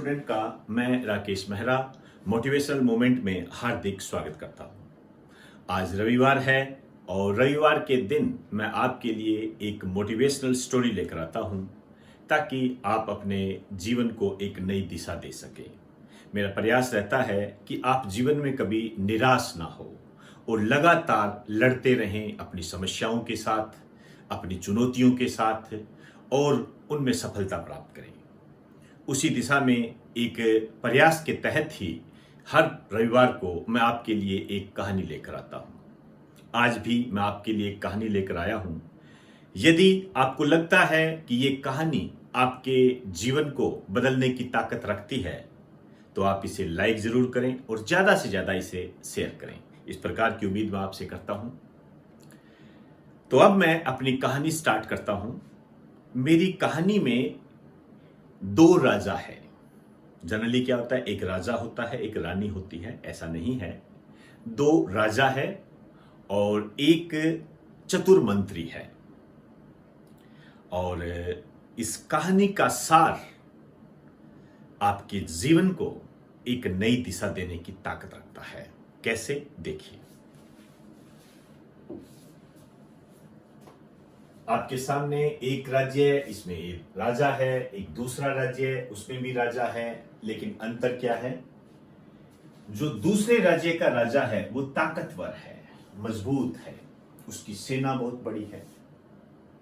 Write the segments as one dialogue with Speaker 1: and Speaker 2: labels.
Speaker 1: Student का मैं Rakesh Mehra motivational moment में हार्दिक स्वागत करता हूं। आज रविवार है और रविवार के दिन मैं आपके लिए एक मोटिवेशनल स्टोरी लेकर आता हूं ताकि आप अपने जीवन को एक नई दिशा दे सकें। मेरा प्रयास रहता है कि आप जीवन में कभी निराश ना हो और लगातार लड़ते रहें अपनी समस्याओं के साथ, अपनी चुनौतियों के साथ और उनमें सफलता प्राप्त करें। उसी दिशा में एक प्रयास के तहत ही हर रविवार को मैं आपके लिए एक कहानी लेकर आता हूं। आज भी मैं आपके लिए एक कहानी लेकर आया हूं। यदि आपको लगता है कि ये कहानी आपके जीवन को बदलने की ताकत रखती है तो आप इसे लाइक जरूर करें और ज्यादा से ज्यादा इसे शेयर करें। इस प्रकार की उम्मीद मैं आपसे करता हूं। तो अब मैं अपनी कहानी स्टार्ट करता हूं। मेरी कहानी में दो राजा है। जनरली क्या होता है, एक राजा होता है, एक रानी होती है। ऐसा नहीं है, दो राजा है और एक चतुर मंत्री है। और इस कहानी का सार आपके जीवन को एक नई दिशा देने की ताकत रखता है। कैसे, देखिए। आपके सामने एक राज्य है, इसमें एक राजा है, एक दूसरा राज्य है, उसमें भी राजा है। लेकिन अंतर क्या है? जो दूसरे राज्य का राजा है वो ताकतवर है, मजबूत है, उसकी सेना बहुत बड़ी है,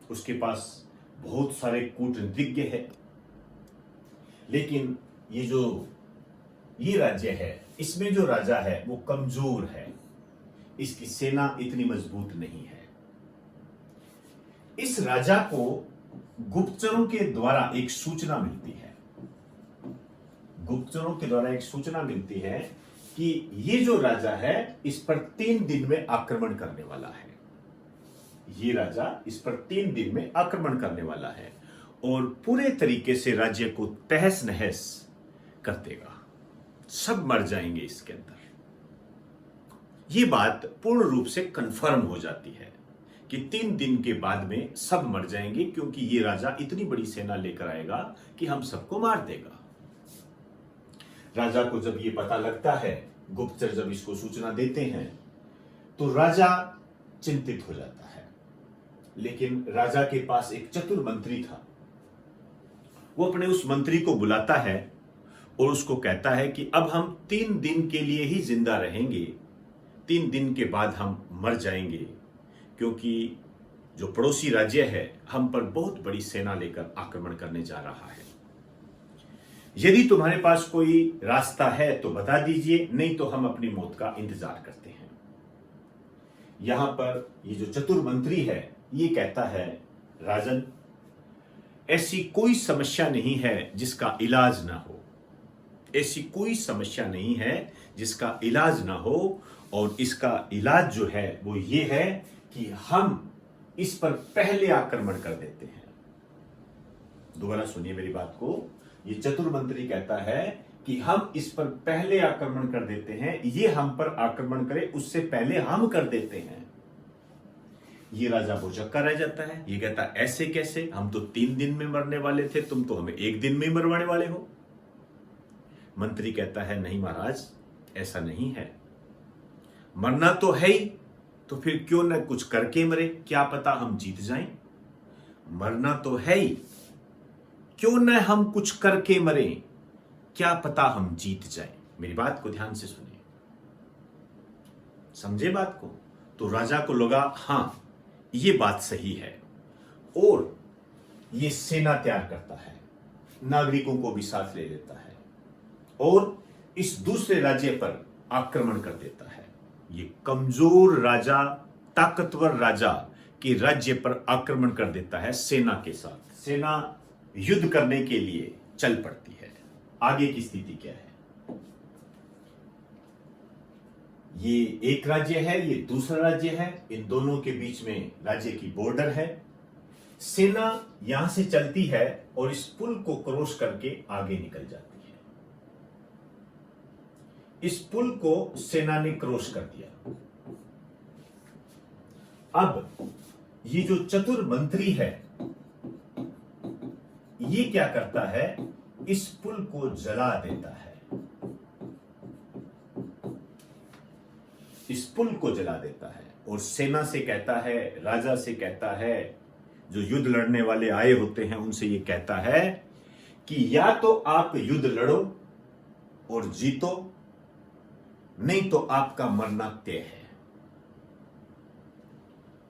Speaker 1: उसके पास बहुत सारे कूटनीतिज्ञ है। लेकिन ये राज्य है, इसमें जो राजा है वो कमजोर है, इसकी सेना इतनी मजबूत नहीं है। इस राजा को गुप्तचरों के द्वारा एक सूचना मिलती है। गुप्तचरों के द्वारा एक सूचना मिलती है कि ये जो राजा है इस पर 3 दिन में आक्रमण करने वाला है। ये राजा इस पर 3 दिन में आक्रमण करने वाला है और पूरे तरीके से राज्य को तहस नहस कर देगा। सब मर जाएंगे इसके अंदर। ये बात पूर्ण रूप से कंफर्म हो जाती है कि 3 दिन के बाद में सब मर जाएंगे, क्योंकि ये राजा इतनी बड़ी सेना लेकर आएगा कि हम सबको मार देगा। राजा को जब ये पता लगता है, गुप्तचर जब इसको सूचना देते हैं, तो राजा चिंतित हो जाता है। लेकिन राजा के पास एक चतुर मंत्री था। वो अपने उस मंत्री को बुलाता है और उसको कहता है कि अब हम 3 दिन के लिए ही जिंदा रहेंगे, 3 दिन के बाद हम मर जाएंगे, क्योंकि जो पड़ोसी राज्य है हम पर बहुत बड़ी सेना लेकर आक्रमण करने जा रहा है। यदि तुम्हारे पास कोई रास्ता है तो बता दीजिए, नहीं तो हम अपनी मौत का इंतजार करते हैं। यहां पर ये जो चतुर मंत्री है ये कहता है, राजन, ऐसी कोई समस्या नहीं है जिसका इलाज ना हो। ऐसी कोई समस्या नहीं है जिसका इलाज ना हो, और इसका इलाज जो है वो ये है कि हम इस पर पहले आक्रमण कर देते हैं। दोबारा सुनिए मेरी बात को। ये चतुर मंत्री कहता है कि हम इस पर पहले आक्रमण कर देते हैं, ये हम पर आक्रमण करे उससे पहले हम कर देते हैं। ये राजा भौचक्का रह जाता है। ये कहता है, ऐसे कैसे? हम तो 3 दिन में मरने वाले थे, तुम तो हमें 1 दिन में ही मरवाने वाले हो। मंत्री कहता है, नहीं महाराज, ऐसा नहीं है। मरना तो है ही, तो फिर क्यों न कुछ करके मरे, क्या पता हम जीत जाएं। मरना तो है ही, क्यों न हम कुछ करके मरे, क्या पता हम जीत जाएं। मेरी बात को ध्यान से सुनिए, समझे बात को। तो राजा को लगा, हां ये बात सही है, और ये सेना तैयार करता है, नागरिकों को भी साथ ले लेता है और इस दूसरे राज्य पर आक्रमण कर देता है। ये कमजोर राजा, ताकतवर राजा के राज्य पर आक्रमण कर देता है सेना के साथ। सेना युद्ध करने के लिए चल पड़ती है। आगे की स्थिति क्या है? ये एक राज्य है, ये दूसरा राज्य है, इन दोनों के बीच में राज्य की बॉर्डर है। सेना यहां से चलती है और इस पुल को क्रॉस करके आगे निकल जाती है। इस पुल को सेना ने क्रॉस कर दिया। अब ये जो चतुर मंत्री है ये क्या करता है, इस पुल को जला देता है, इस पुल को जला देता है और सेना से कहता है, राजा से कहता है, जो युद्ध लड़ने वाले आए होते हैं उनसे ये कहता है कि या तो आप युद्ध लड़ो और जीतो, नहीं तो आपका मरना तय है।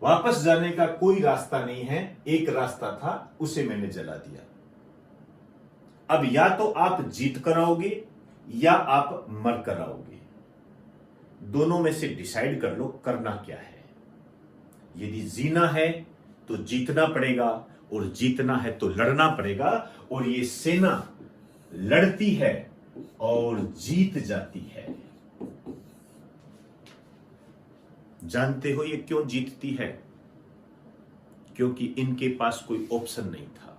Speaker 1: वापस जाने का कोई रास्ता नहीं है, एक रास्ता था, उसे मैंने जला दिया। अब या तो आप जीत कर आओगे या आप मर कर आओगे, दोनों में से डिसाइड कर लो करना क्या है। यदि जीना है तो जीतना पड़ेगा और जीतना है तो लड़ना पड़ेगा। और ये सेना लड़ती है और जीत जाती है। जानते हो ये क्यों जीतती है? क्योंकि इनके पास कोई ऑप्शन नहीं था,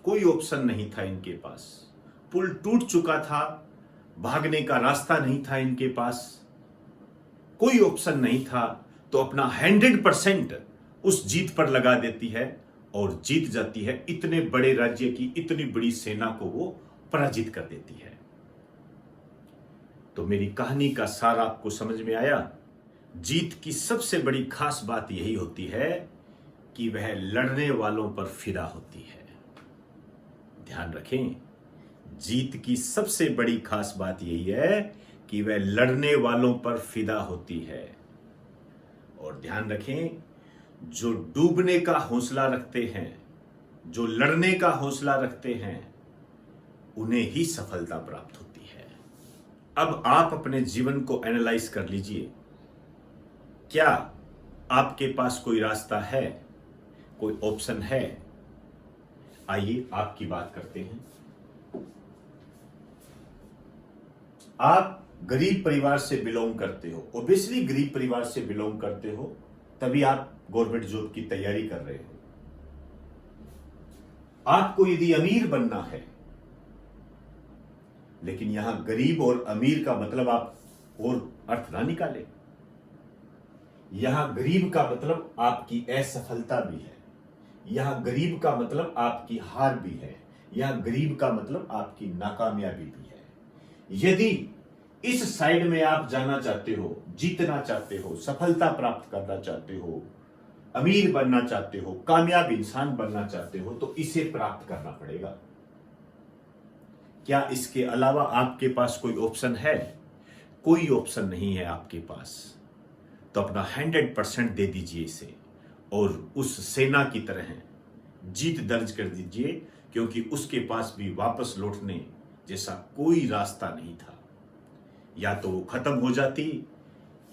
Speaker 1: कोई ऑप्शन नहीं था इनके पास। पुल टूट चुका था, भागने का रास्ता नहीं था इनके पास, कोई ऑप्शन नहीं था, तो अपना 100% उस जीत पर लगा देती है और जीत जाती है। इतने बड़े राज्य की इतनी बड़ी सेना को वो पराजित कर देती है। तो मेरी कहानी का सार आपको समझ में आया? जीत की सबसे बड़ी खास बात यही होती है कि वह लड़ने वालों पर फिदा होती है। ध्यान रखें, जीत की सबसे बड़ी खास बात यही है कि वह लड़ने वालों पर फिदा होती है। और ध्यान रखें, जो डूबने का हौसला रखते हैं, जो लड़ने का हौसला रखते हैं, उन्हें ही सफलता प्राप्त होती है। अब आप अपने जीवन को एनालाइज कर लीजिए। क्या आपके पास कोई रास्ता है, कोई ऑप्शन है? आइए आपकी बात करते हैं। आप गरीब परिवार से बिलोंग करते हो, ऑब्वियसली गरीब परिवार से बिलोंग करते हो, तभी आप गवर्नमेंट जॉब की तैयारी कर रहे हो। आपको यदि अमीर बनना है, लेकिन यहां गरीब और अमीर का मतलब आप और अर्थ ना निकाले। यहां गरीब का मतलब आपकी असफलता भी है, यहां गरीब का मतलब आपकी हार भी है, यहां गरीब का मतलब आपकी नाकामयाबी भी है। यदि इस साइड में आप जाना चाहते हो, जीतना चाहते हो, सफलता प्राप्त करना चाहते हो, अमीर बनना चाहते हो, कामयाब इंसान बनना चाहते हो, तो इसे प्राप्त करना पड़ेगा। क्या इसके अलावा आपके पास कोई ऑप्शन है? कोई ऑप्शन नहीं है आपके पास। तो अपना 100% दे दीजिए इसे और उस सेना की तरह जीत दर्ज कर दीजिए, क्योंकि उसके पास भी वापस लौटने जैसा कोई रास्ता नहीं था। या तो वो खत्म हो जाती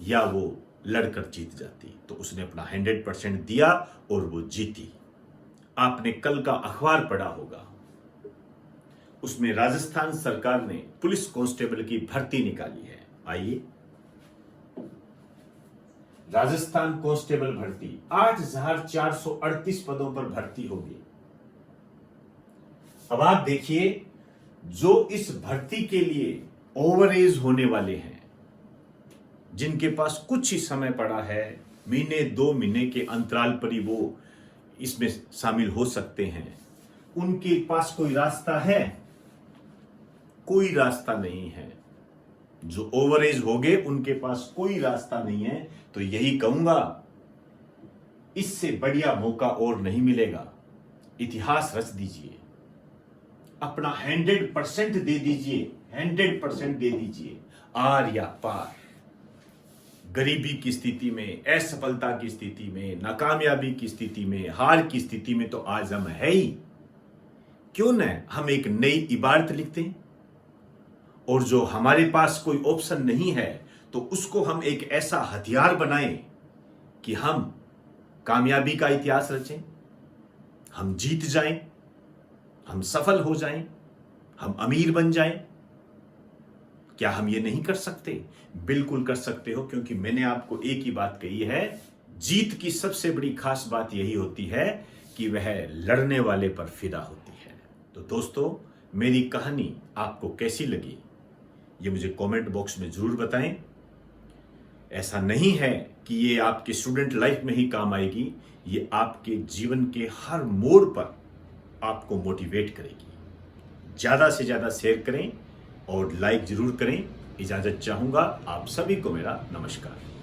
Speaker 1: या वो लड़कर जीत जाती। तो उसने अपना 100% दिया और वो जीती। आपने कल का अखबार पढ़ा होगा, उसमें राजस्थान सरकार ने पुलिस कांस्टेबल की भर्ती निकाली है। आइए, राजस्थान कांस्टेबल भर्ती 8,438 पदों पर भर्ती होगी। अब आप देखिए, जो इस भर्ती के लिए ओवर एज होने वाले हैं, जिनके पास कुछ ही समय पड़ा है, महीने 2 महीने के अंतराल पर ही वो इसमें शामिल हो सकते हैं, उनके पास कोई रास्ता है? कोई रास्ता नहीं है। जो ओवर एज हो गए उनके पास कोई रास्ता नहीं है। तो यही कहूंगा, इससे बढ़िया मौका और नहीं मिलेगा। इतिहास रच दीजिए, अपना 100% दे दीजिए, 100% दे दीजिए। आर या पार, गरीबी की स्थिति में, असफलता की स्थिति में, नाकामयाबी की स्थिति में, हार की स्थिति में तो आज हम है ही। क्यों न हम एक नई इबारत लिखते हैं, और जो हमारे पास कोई ऑप्शन नहीं है तो उसको हम एक ऐसा हथियार बनाएं कि हम कामयाबी का इतिहास रचें, हम जीत जाएं, हम सफल हो जाएं, हम अमीर बन जाएं। क्या हम ये नहीं कर सकते? बिल्कुल कर सकते हो, क्योंकि मैंने आपको एक ही बात कही है, जीत की सबसे बड़ी खास बात यही होती है कि वह लड़ने वाले पर फिदा होती है। तो दोस्तों, मेरी कहानी आपको कैसी लगी ये मुझे कमेंट बॉक्स में जरूर बताएं। ऐसा नहीं है कि ये आपके स्टूडेंट लाइफ में ही काम आएगी, ये आपके जीवन के हर मोड़ पर आपको मोटिवेट करेगी। ज़्यादा से ज़्यादा शेयर करें और लाइक ज़रूर करें। इजाज़त चाहूँगा। आप सभी को मेरा नमस्कार।